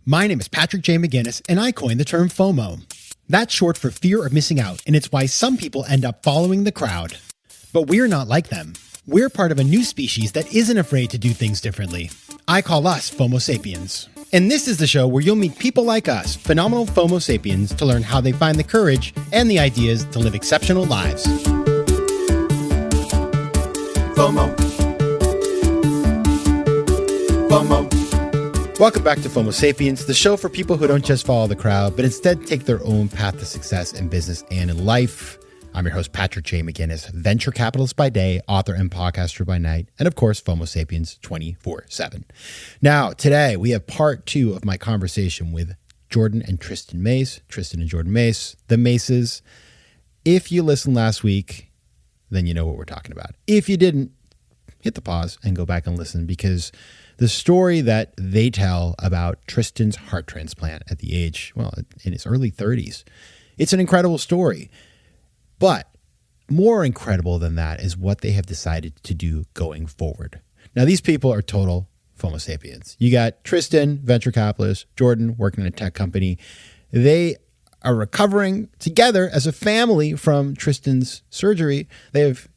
My name is Patrick J. McGinnis, and I coined the term FOMO. That's short for fear of missing out, and it's why some people end up following the crowd. But we're not like them. We're part of a new species that isn't afraid to do things differently. I call us FOMO Sapiens. And this is the show where you'll meet people like us, phenomenal FOMO Sapiens, to learn how they find the courage and the ideas to live exceptional lives. FOMO. FOMO. Welcome back to FOMO Sapiens, the show for people who don't just follow the crowd, but instead take their own path to success in business and in life. I'm your host, Patrick J. McGinnis, venture capitalist by day, author and podcaster by night, and of course, FOMO Sapiens 24/7. Now, today we have part 2 of my conversation with Jordan and Tristan Mace, Tristan and Jordan Mace, the Maces. If you listened last week, then you know what we're talking about. If you didn't, hit the pause and go back and listen, because the story that they tell about Tristan's heart transplant at the age, well, in his early 30s, it's an incredible story. But more incredible than that is what they have decided to do going forward. Now, these people are total FOMO sapiens. You got Tristan, venture capitalist, Jordan, working in a tech company. They are recovering together as a family from Tristan's surgery. They have,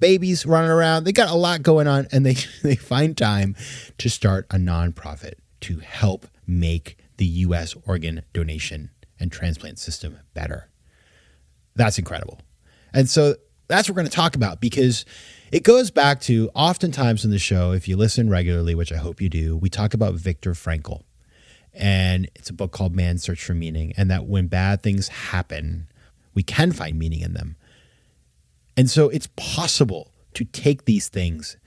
babies running around. They got a lot going on, and they find time to start a nonprofit to help make the U.S. organ donation and transplant system better. That's incredible. And so that's what we're going to talk about, because it goes back to oftentimes in the show, if you listen regularly, which I hope you do, we talk about Viktor Frankl. And it's a book called Man's Search for Meaning, and that when bad things happen, we can find meaning in them. And so it's possible to take these things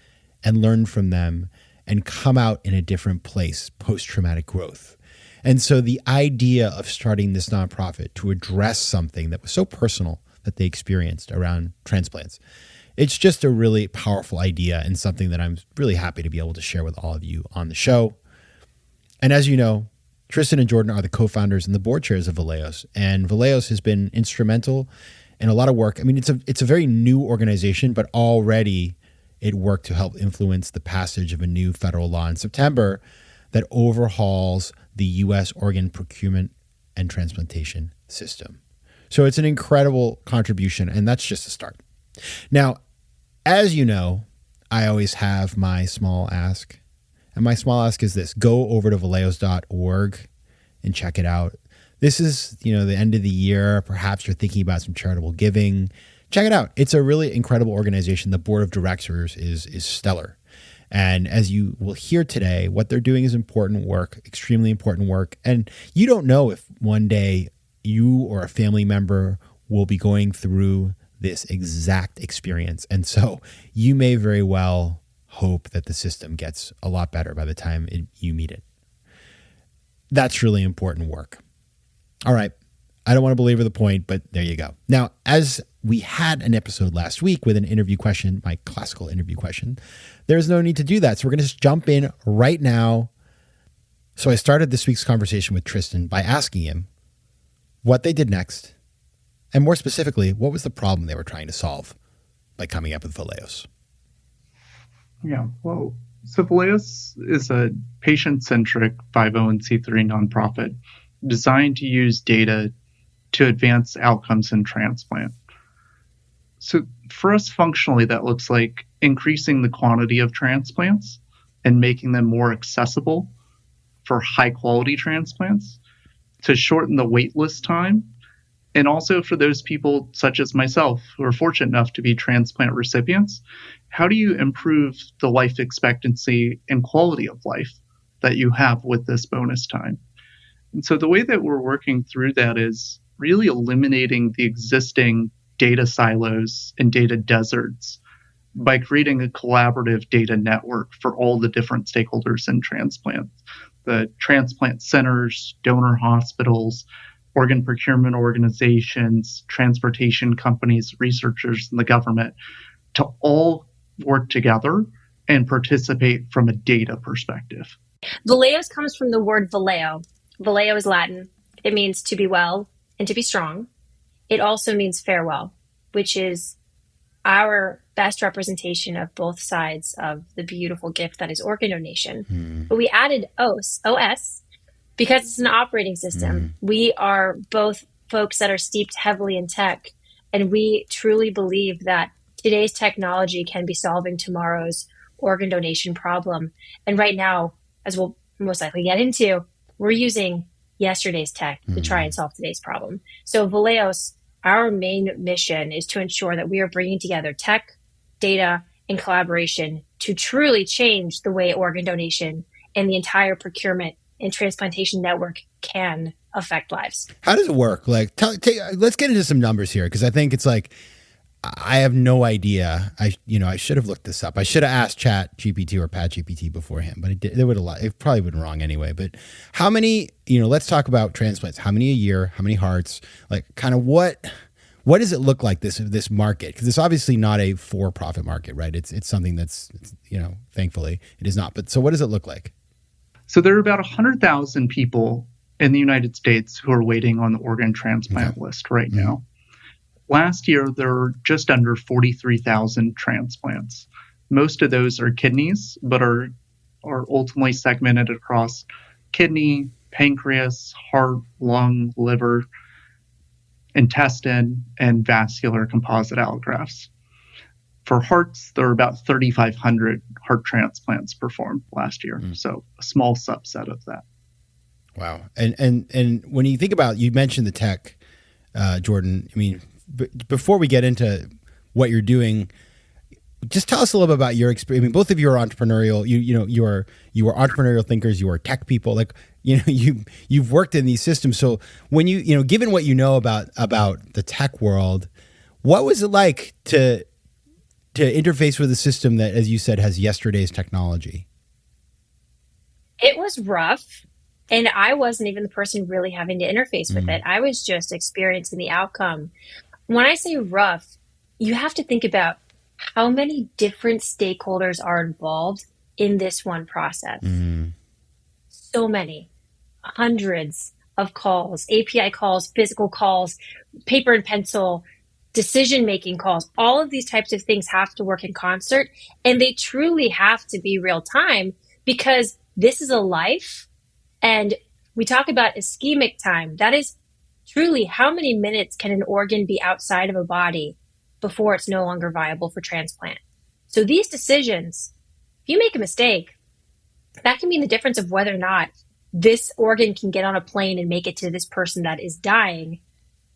and learn from them and come out in a different place, post-traumatic growth. And so the idea of starting this nonprofit to address something that was so personal that they experienced around transplants, it's just a really powerful idea and something that I'm really happy to be able to share with all of you on the show. And as you know, Tristan and Jordan are the co-founders and the board chairs of Valeos, and Valeos has been instrumental in a lot of work. I mean, it's a very new organization, but already it worked to help influence the passage of a new federal law in September that overhauls the U.S. organ procurement and transplantation system. So it's an incredible contribution, and that's just a start. Now, as you know, I always have my small ask, and my small ask is this: go over to valeos.org and check it out. This is, the end of the year. Perhaps you're thinking about some charitable giving. Check it out. It's a really incredible organization. The board of directors is stellar. And as you will hear today, what they're doing is important work, extremely important work. And you don't know if one day you or a family member will be going through this exact experience. And so you may very well hope that the system gets a lot better by the time you meet it. That's really important work. All right. I don't want to belabor the point, but there you go. Now, as we had an episode last week with an interview question, my classical interview question, there's no need to do that. So we're going to just jump in right now. So I started this week's conversation with Tristan by asking him what they did next, and more specifically, what was the problem they were trying to solve by coming up with Valeos? Yeah, well, so Valeos is a patient-centric 501c3 nonprofit designed to use data to advance outcomes in transplant. So for us, functionally, that looks like increasing the quantity of transplants and making them more accessible for high-quality transplants, to shorten the wait list time, and also for those people such as myself who are fortunate enough to be transplant recipients, how do you improve the life expectancy and quality of life that you have with this bonus time? And so the way that we're working through that is really eliminating the existing data silos and data deserts by creating a collaborative data network for all the different stakeholders in transplant. The transplant centers, donor hospitals, organ procurement organizations, transportation companies, researchers, and the government to all work together and participate from a data perspective. Valeos comes from the word valeo. Valeo is Latin. It means to be well and to be strong. It also means farewell, which is our best representation of both sides of the beautiful gift that is organ donation. But we added OS Because it's an operating system. We are both folks that are steeped heavily in tech, and we truly believe that today's technology can be solving tomorrow's organ donation problem. And right now, as we'll most likely get into, we're using yesterday's tech to try and solve today's problem. So Valeos, our main mission is to ensure that we are bringing together tech, data, and collaboration to truly change the way organ donation and the entire procurement and transplantation network can affect lives. How does it work? Like, let's get into some numbers here, because I think it's like, I have no idea. I should have looked this up. I should have asked Chat GPT or Pat GPT beforehand, but it probably been wrong anyway. But how many, let's talk about transplants. How many a year? How many hearts? Like, kind of what does it look like, this market? Because it's obviously not a for-profit market, right? It's something that's, thankfully it is not. But so what does it look like? So there are about 100,000 people in the United States who are waiting on the organ transplant list right now. Last year, there were just under 43,000 transplants. Most of those are kidneys, but are ultimately segmented across kidney, pancreas, heart, lung, liver, intestine, and vascular composite allografts. For hearts, there were about 3,500 heart transplants performed last year, so a small subset of that. Wow. And when you think about, you mentioned the tech, Jordan, I mean, before we get into what you're doing, just tell us a little bit about your experience. I mean, both of you are entrepreneurial. You are entrepreneurial thinkers. You are tech people. Like, you've worked in these systems. So when given what you know about the tech world, what was it like to interface with a system that, as you said, has yesterday's technology? It was rough. And I wasn't even the person really having to interface with it. I was just experiencing the outcome. When I say rough, you have to think about how many different stakeholders are involved in this one process. So many, hundreds of calls, API calls, physical calls, paper and pencil, decision-making calls. All of these types of things have to work in concert, and they truly have to be real time, because this is a life. And we talk about ischemic time. That is truly how many minutes can an organ be outside of a body before it's no longer viable for transplant. So these decisions, if you make a mistake, that can mean the difference of whether or not this organ can get on a plane and make it to this person that is dying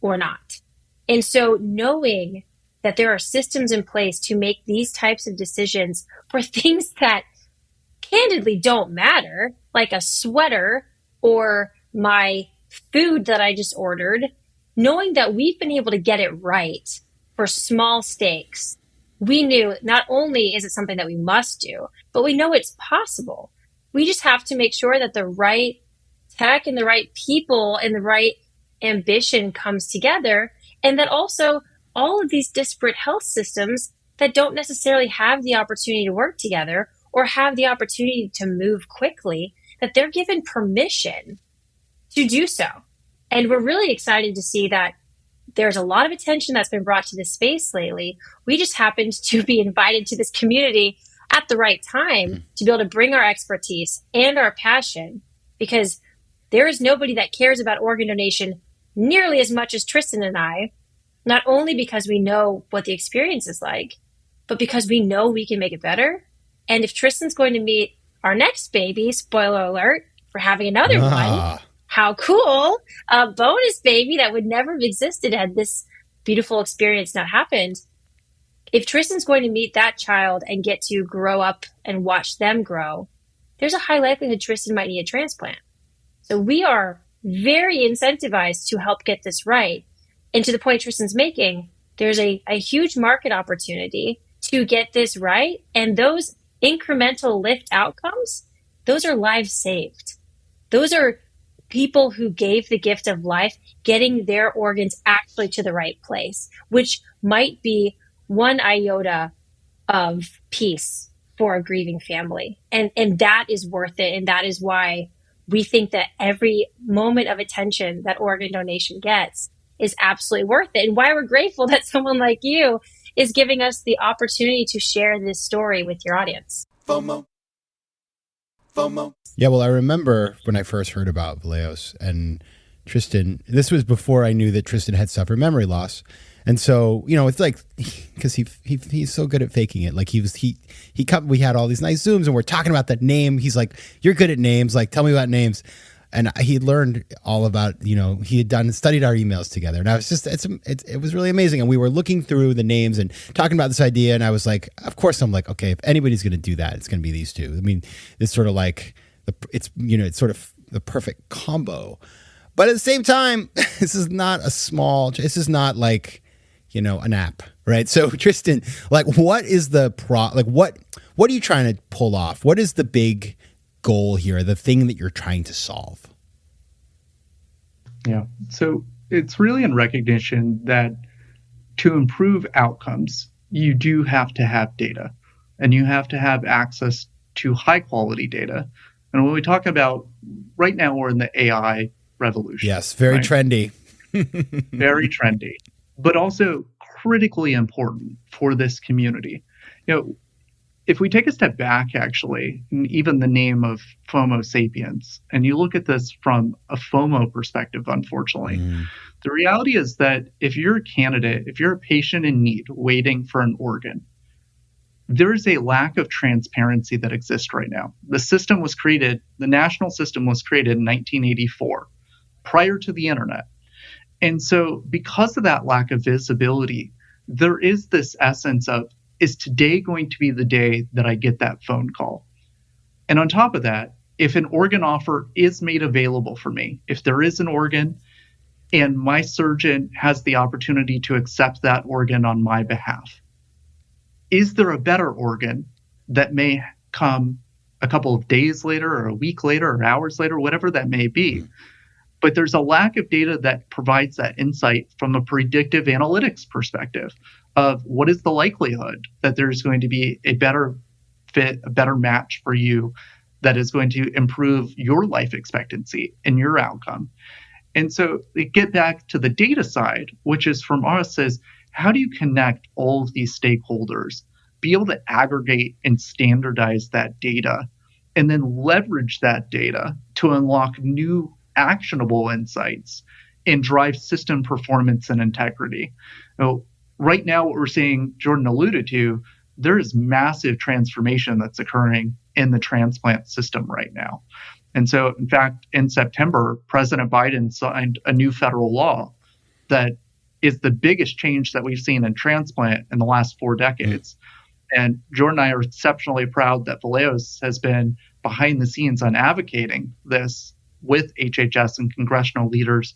or not. And so knowing that there are systems in place to make these types of decisions for things that candidly don't matter, like a sweater or my food that I just ordered, knowing that we've been able to get it right for small stakes, we knew not only is it something that we must do, but we know it's possible. We just have to make sure that the right tech and the right people and the right ambition comes together, and that also all of these disparate health systems that don't necessarily have the opportunity to work together or have the opportunity to move quickly, that they're given permission to do so. And we're really excited to see that there's a lot of attention that's been brought to this space lately. We just happened to be invited to this community at the right time to be able to bring our expertise and our passion, because there is nobody that cares about organ donation nearly as much as Tristan and I, not only because we know what the experience is like, but because we know we can make it better. And if Tristan's going to meet our next baby, spoiler alert, for having another one, how cool, a bonus baby that would never have existed had this beautiful experience not happened. If Tristan's going to meet that child and get to grow up and watch them grow, there's a high likelihood Tristan might need a transplant. So we are very incentivized to help get this right. And to the point Tristan's making, there's a huge market opportunity to get this right. And those incremental lift outcomes, those are lives saved. Those are people who gave the gift of life getting their organs actually to the right place, which might be one iota of peace for a grieving family. And that is worth it. And that is why we think that every moment of attention that organ donation gets is absolutely worth it. And why we're grateful that someone like you is giving us the opportunity to share this story with your audience. FOMO. FOMO. Yeah, well, I remember when I first heard about Valeos and Tristan. This was before I knew that Tristan had suffered memory loss. And so, it's like, because he's so good at faking it. Like we had all these nice Zooms and we're talking about that name. He's like, you're good at names. Like, tell me about names. And he learned all about, he had studied our emails together. And I was just, it was really amazing. And we were looking through the names and talking about this idea. And I was like, of course, I'm like, okay, if anybody's going to do that, it's going to be these two. I mean, it's sort of like, it's sort of the perfect combo. But at the same time, this is not like, an app, right? So Tristan, like, what is the what are you trying to pull off? What is the big goal here? The thing that you're trying to solve? Yeah. So it's really in recognition that to improve outcomes, you do have to have data and you have to have access to high quality data. And when we talk about right now, we're in the AI revolution. Yes. Very trendy. Very trendy. But also critically important for this community. If we take a step back, actually, and even the name of FOMO Sapiens, and you look at this from a FOMO perspective, unfortunately, the reality is that if you're a candidate, if you're a patient in need waiting for an organ, there is a lack of transparency that exists right now. The national system was created in 1984, prior to the internet. And so because of that lack of visibility, there is this essence of, is today going to be the day that I get that phone call? And on top of that, if an organ offer is made available for me, if there is an organ and my surgeon has the opportunity to accept that organ on my behalf, is there a better organ that may come a couple of days later or a week later or hours later, whatever that may be? But there's a lack of data that provides that insight from a predictive analytics perspective of what is the likelihood that there's going to be a better fit, a better match for you that is going to improve your life expectancy and your outcome. And so we get back to the data side, which is from us, is how do you connect all of these stakeholders, be able to aggregate and standardize that data, and then leverage that data to unlock new actionable insights and drive system performance and integrity. Right now, what we're seeing, Jordan alluded to, there is massive transformation that's occurring in the transplant system right now. And so, in fact, in September, President Biden signed a new federal law that is the biggest change that we've seen in transplant in the last 4 decades. And Jordan and I are exceptionally proud that Valeos has been behind the scenes on advocating this with HHS and congressional leaders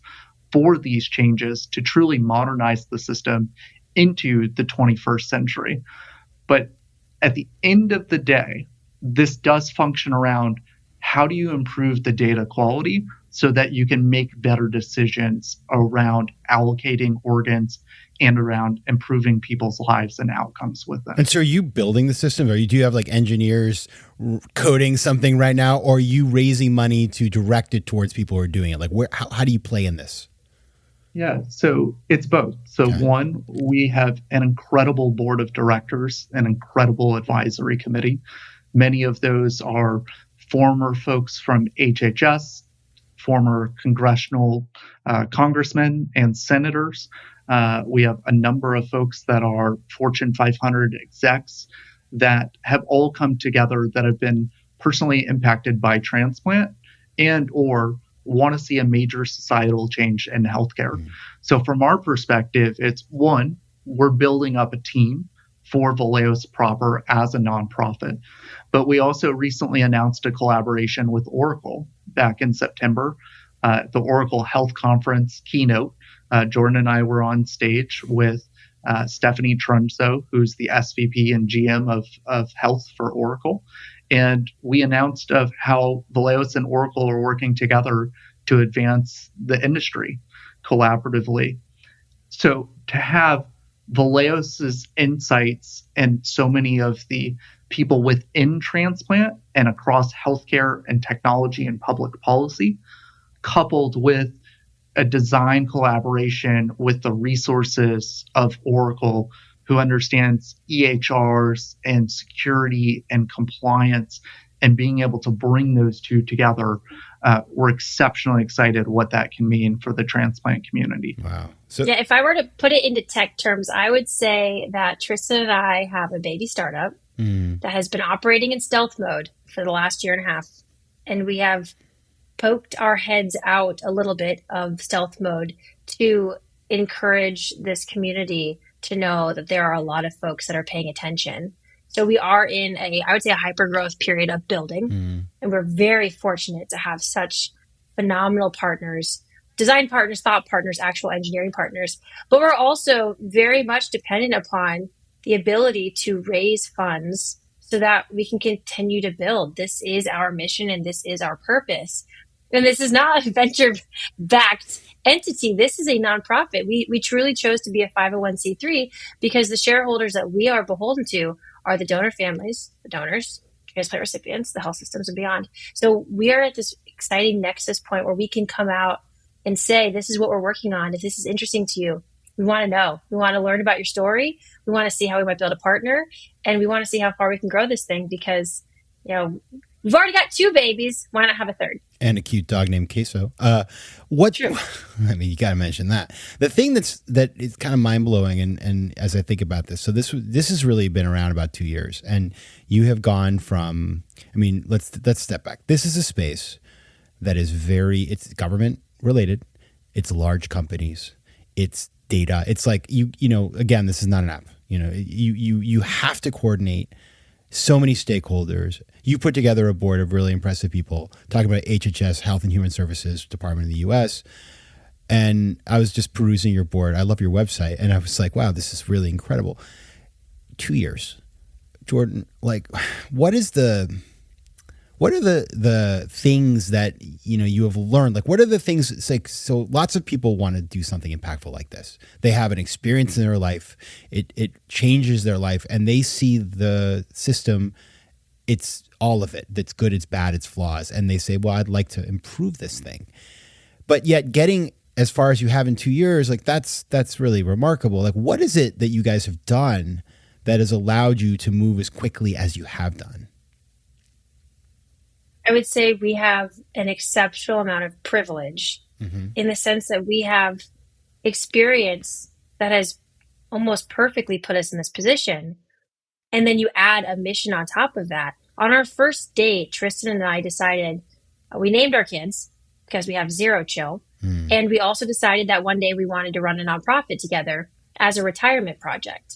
for these changes to truly modernize the system into the 21st century. But at the end of the day, this does function around how do you improve the data quality so that you can make better decisions around allocating organs and around improving people's lives and outcomes with them. And so are you building the system, or do you have like engineers coding something right now, or are you raising money to direct it towards people who are doing it? Like how do you play in this? Yeah, so it's both. So one, we have an incredible board of directors, an incredible advisory committee. Many of those are former folks from HHS, former congressional congressmen and senators. We have a number of folks that are Fortune 500 execs that have all come together that have been personally impacted by transplant and or want to see a major societal change in healthcare. So from our perspective, it's one, we're building up a team for Valeos proper as a nonprofit. But we also recently announced a collaboration with Oracle back in September, the Oracle Health Conference keynote. Jordan and I were on stage with Stephanie Trunzo, who's the SVP and GM of health for Oracle. And we announced of how Valeos and Oracle are working together to advance the industry collaboratively. So to have Valeos's insights and so many of the people within transplant and across healthcare and technology and public policy, coupled with a design collaboration with the resources of Oracle, who understands EHRs and security and compliance and being able to bring those two together, we're exceptionally excited what that can mean for the transplant community. Wow. Yeah, if I were to put it into tech terms, I would say that Tristan and I have a baby startup that has been operating in stealth mode for the last year and a half. And we have poked our heads out a little bit of stealth mode to encourage this community to know that there are a lot of folks that are paying attention. So we are in I would say a hyper growth period of building. And we're very fortunate to have such phenomenal partners, design partners, thought partners, actual engineering partners. But we're also very much dependent upon the ability to raise funds so that we can continue to build. This is our mission and this is our purpose. And this is not a venture-backed entity. This is a nonprofit. We truly chose to be a 501c3 because the shareholders that we are beholden to are the donor families, the donors, transplant recipients, the health systems, and beyond. So we are at this exciting nexus point where we can come out and say, this is what we're working on. If this is interesting to you, we want to know. We want to learn about your story. We want to see how we might build a partner. And we want to see how far we can grow this thing because, we've already got 2 babies. Why not have a third? And a cute dog named Queso. True. I mean, you got to mention that. The thing that is kind of mind blowing, and as I think about this, so this has really been around about 2 years, and you have gone from. I mean, let's step back. This is a space that is it's government related, it's large companies, it's data. It's like again, this is not an app. You have to coordinate so many stakeholders. You put together a board of really impressive people talking about HHS, Health and Human Services Department in the U.S. And I was just perusing your board. I love your website. And I was like, wow, this is really incredible. 2 years. Jordan, like, what are the things that, you have learned? Like, what are the things, it's like, so lots of people want to do something impactful like this. They have an experience in their life. It changes their life and they see the system. It's all of it. That's good. It's bad. It's flaws. And they say, well, I'd like to improve this thing. But yet getting as far as you have in 2 years, like that's really remarkable. Like, what is it that you guys have done that has allowed you to move as quickly as you have done? I would say we have an exceptional amount of privilege in the sense that we have experience that has almost perfectly put us in this position. And then you add a mission on top of that. On our first date, Tristan and I decided, we named our kids because we have zero chill. And we also decided that one day we wanted to run a nonprofit together as a retirement project.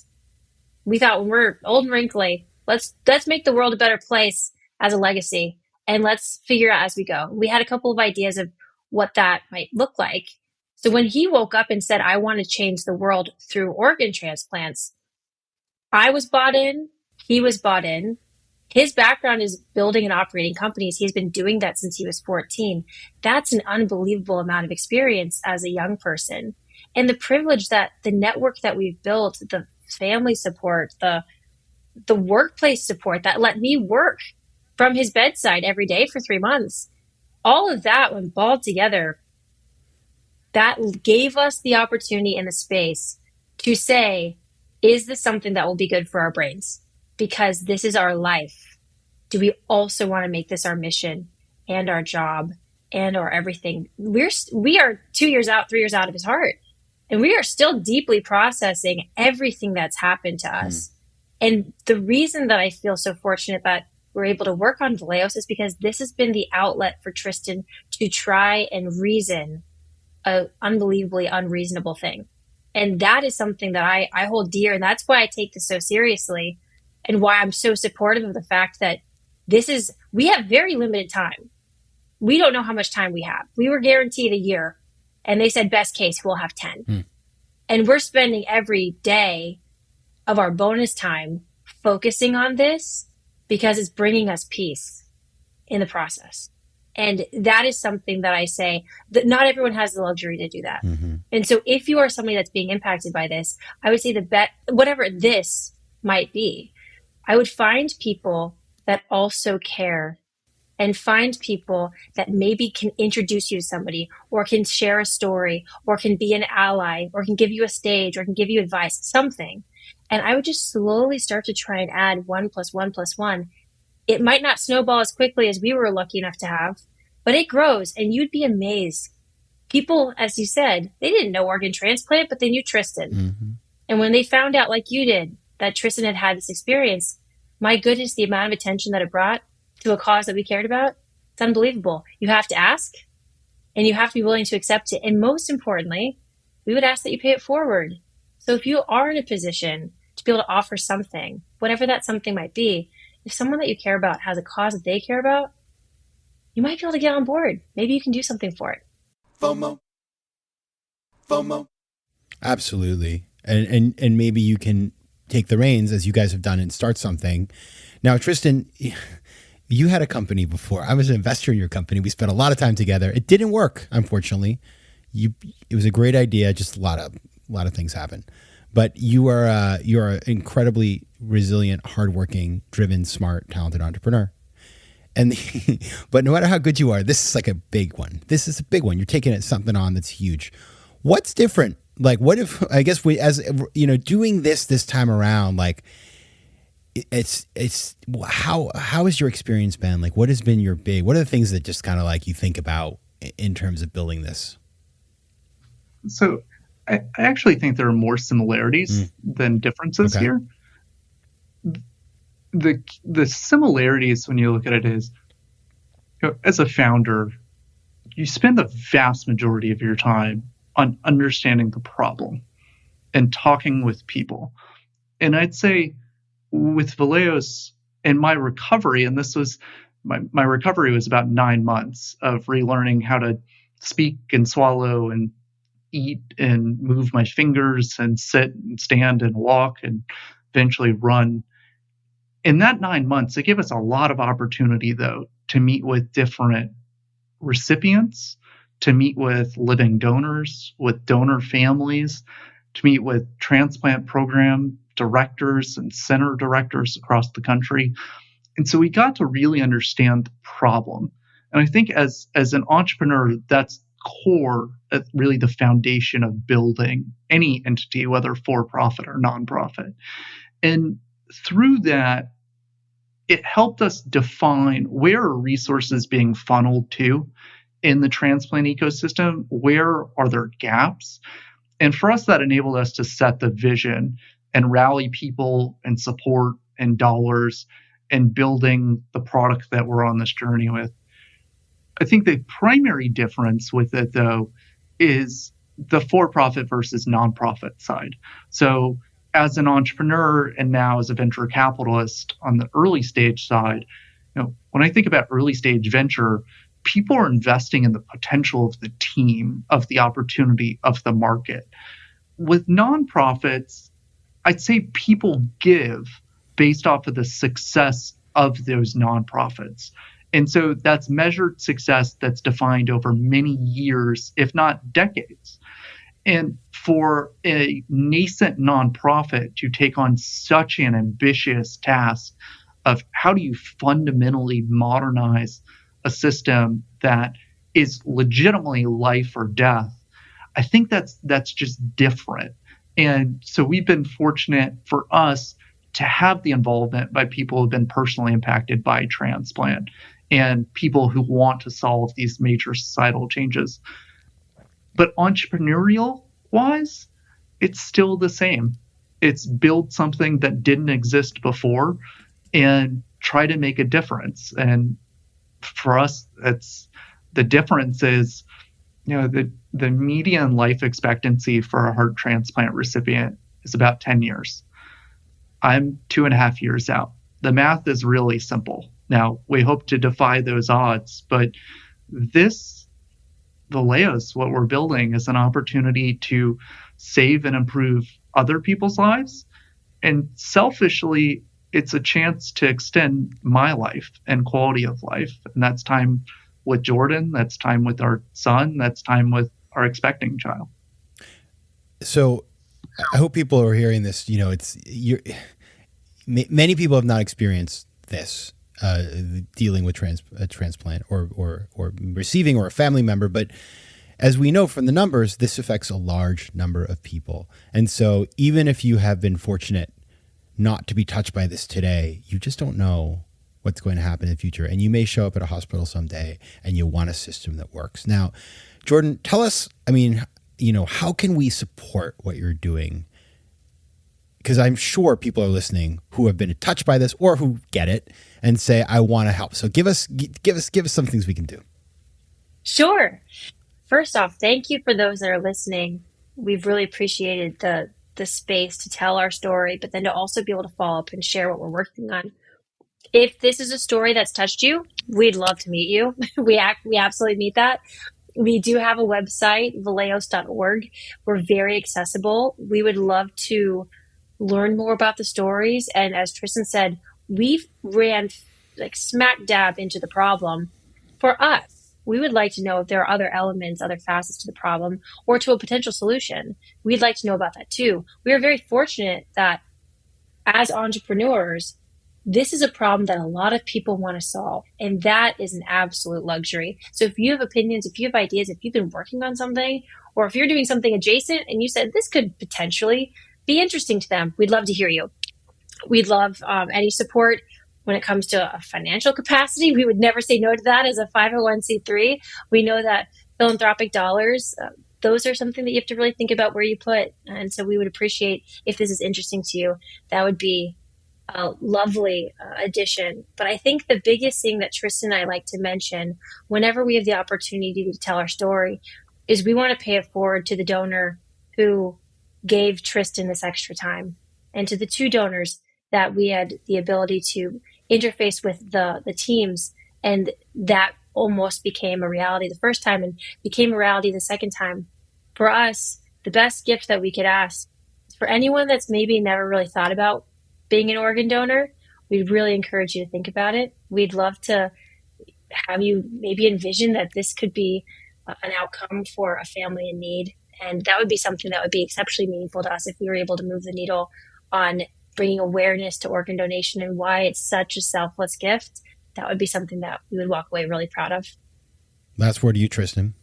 We thought when we're old and wrinkly, let's make the world a better place as a legacy. And let's figure out as we go. We had a couple of ideas of what that might look like. So when he woke up and said, I want to change the world through organ transplants, I was bought in. He was bought in. His background is building and operating companies. He's been doing that since he was 14. That's an unbelievable amount of experience as a young person. And the privilege that the network that we've built, the family support, the workplace support that let me work from his bedside every day for 3 months. All of that, when balled together, that gave us the opportunity and the space to say, is this something that will be good for our brains? Because this is our life. Do we also want to make this our mission and our job and our everything? We are 2 years out, 3 years out of his heart. And we are still deeply processing everything that's happened to us. And the reason that I feel so fortunate that we're able to work on Valeos is because this has been the outlet for Tristan to try and reason an unbelievably unreasonable thing. And that is something that I hold dear. And that's why I take this so seriously and why I'm so supportive of the fact that we have very limited time. We don't know how much time we have. We were guaranteed a year and they said, best case, we'll have 10. And we're spending every day of our bonus time focusing on this because it's bringing us peace in the process. And that is something that I say that not everyone has the luxury to do that. And so if you are somebody that's being impacted by this, I would say whatever this might be, I would find people that also care and find people that maybe can introduce you to somebody or can share a story or can be an ally or can give you a stage or can give you advice, something. And I would just slowly start to try and add 1 + 1 + 1 It might not snowball as quickly as we were lucky enough to have, but it grows, and you'd be amazed. People, as you said, they didn't know organ transplant, but they knew Tristan. Mm-hmm. And when they found out, like you did, that Tristan had had this experience, my goodness, the amount of attention that it brought to a cause that we cared about, it's unbelievable. You have to ask, and you have to be willing to accept it. And most importantly, we would ask that you pay it forward. So if you are in a position to be able to offer something, whatever that something might be, if someone that you care about has a cause that they care about, you might be able to get on board. Maybe you can do something for it. FOMO. Absolutely. And maybe you can take the reins, as you guys have done, and start something. Now, Tristan, you had a company before. I was an investor in your company. We spent a lot of time together. It didn't work, unfortunately. It was a great idea. Just a lot of things happen. But you're an incredibly resilient, hardworking, driven, smart, talented entrepreneur. But no matter how good you are, this is like a big one. This is a big one. You're taking something on that's huge. What's different? Like, what if, I guess doing this time around, like it's how has your experience been? Like, what has been what are the things that just kind of like you think about in terms of building this? So I actually think there are more similarities than differences here. The similarities, when you look at it, is, as a founder, you spend the vast majority of your time on understanding the problem and talking with people. And I'd say with Valeos and my recovery, and this was my recovery was about 9 months of relearning how to speak and swallow and eat and move my fingers and sit and stand and walk and eventually run. In that 9 months, it gave us a lot of opportunity, though, to meet with different recipients, to meet with living donors, with donor families, to meet with transplant program directors and center directors across the country. And so we got to really understand the problem. And I think as an entrepreneur, that's core, really the foundation of building any entity, whether for-profit or nonprofit. And through that, it helped us define where are resources being funneled to in the transplant ecosystem, where are there gaps? And for us, that enabled us to set the vision and rally people and support and dollars and building the product that we're on this journey with. I think the primary difference with it, though, is the for-profit versus nonprofit side. So as an entrepreneur and now as a venture capitalist on the early stage side, when I think about early stage venture, people are investing in the potential of the team, of the opportunity, of the market. With nonprofits, I'd say people give based off of the success of those nonprofits. And so that's measured success that's defined over many years, if not decades. And for a nascent nonprofit to take on such an ambitious task of how do you fundamentally modernize a system that is legitimately life or death, I think that's just different. And so we've been fortunate for us to have the involvement by people who have been personally impacted by transplant and people who want to solve these major societal changes. But entrepreneurial-wise, it's still the same. It's build something that didn't exist before and try to make a difference. And for us, the difference is, the median life expectancy for a heart transplant recipient is about 10 years. I'm 2.5 years out. The math is really simple. Now, we hope to defy those odds, but this Valeos, what we're building, is an opportunity to save and improve other people's lives. And selfishly, it's a chance to extend my life and quality of life. And that's time with Jordan, that's time with our son, that's time with our expecting child. So I hope people are hearing this. Many people have not experienced this, dealing with a transplant or receiving or a family member. But as we know from the numbers, this affects a large number of people. And so even if you have been fortunate not to be touched by this today, you just don't know what's going to happen in the future. And you may show up at a hospital someday and you want a system that works. Now, Jordan, tell us, how can we support what you're doing? Because I'm sure people are listening who have been touched by this or who get it and say, I want to help. So give us some things we can do. Sure. First off, thank you for those that are listening. We've really appreciated the space to tell our story, but then to also be able to follow up and share what we're working on. If this is a story that's touched you, we'd love to meet you. We absolutely meet that. We do have a website, valeos.org. We're very accessible. We would love to learn more about the stories. And as Tristan said, we've ran like smack dab into the problem. For us, we would like to know if there are other elements, other facets to the problem or to a potential solution. We'd like to know about that too. We are very fortunate that as entrepreneurs, this is a problem that a lot of people want to solve, and that is an absolute luxury. So if you have opinions, if you have ideas, if you've been working on something, or if you're doing something adjacent and you said this could potentially be interesting to them, we'd love to hear you. We'd love any support when it comes to a financial capacity. We would never say no to that as a 501c3. We know that philanthropic dollars, those are something that you have to really think about where you put. And so we would appreciate if this is interesting to you. That would be a lovely addition. But I think the biggest thing that Tristan and I like to mention whenever we have the opportunity to tell our story is we want to pay it forward to the donor who gave Tristan this extra time, and to the two donors that we had the ability to interface with the teams, and that almost became a reality the first time and became a reality the second time. For us, the best gift that we could ask for anyone that's maybe never really thought about being an organ donor, we'd really encourage you to think about it. We'd love to have you maybe envision that this could be an outcome for a family in need. And that would be something that would be exceptionally meaningful to us if we were able to move the needle on bringing awareness to organ donation and why it's such a selfless gift. That would be something that we would walk away really proud of. Last word to you, Tristan.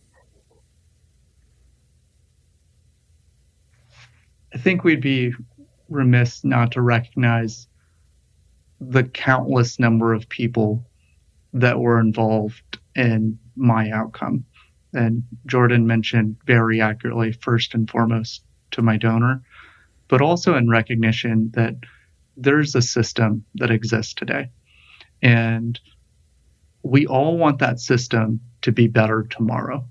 I think we'd be remiss not to recognize the countless number of people that were involved in my outcome. And Jordan mentioned very accurately, first and foremost, to my donor, but also in recognition that there's a system that exists today. And we all want that system to be better tomorrow.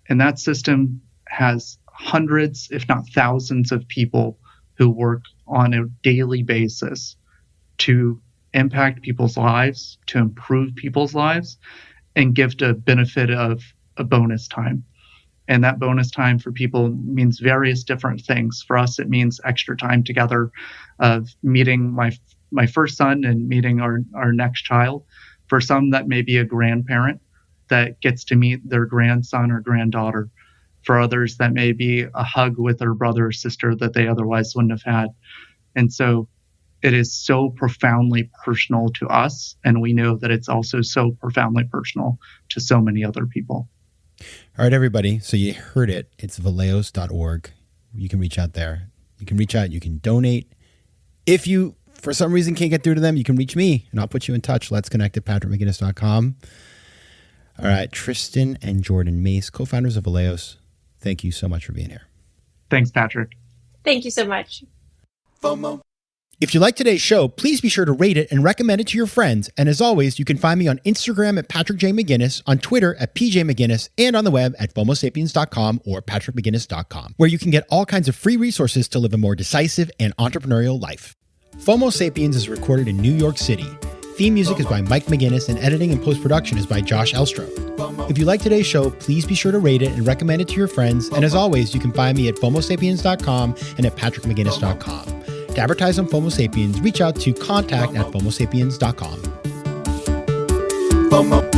And that system has hundreds, if not thousands, of people who work on a daily basis to impact people's lives, to improve people's lives, and give the benefit of a bonus time. And that bonus time for people means various different things. For us, it means extra time together of meeting my first son and meeting our next child. For some, that may be a grandparent that gets to meet their grandson or granddaughter. For others, that may be a hug with their brother or sister that they otherwise wouldn't have had. And so it is so profoundly personal to us. And we know that it's also so profoundly personal to so many other people. All right, everybody. So you heard it. It's valeos.org. You can reach out there. You can reach out. You can donate. If you, for some reason, can't get through to them, you can reach me and I'll put you in touch. Let's connect at patrickmcginnis.com. All right. Tristan and Jordan Mace, co-founders of Valeos. Thank you so much for being here. Thanks, Patrick. Thank you so much. FOMO. If you like today's show, please be sure to rate it and recommend it to your friends. And as always, you can find me on Instagram at Patrick J. McGinnis, on Twitter at PJ McGinnis, and on the web at FOMOSapiens.com or PatrickMcGinnis.com, where you can get all kinds of free resources to live a more decisive and entrepreneurial life. FOMO Sapiens is recorded in New York City. Theme music is by Mike McGinnis, and editing and post-production is by Josh Elstrom. If you like today's show, please be sure to rate it and recommend it to your friends. And as always, you can find me at FOMOSapiens.com and at PatrickMcGinnis.com. To advertise on FOMO Sapiens, reach out to contact@FOMOSapiens.com. FOMO.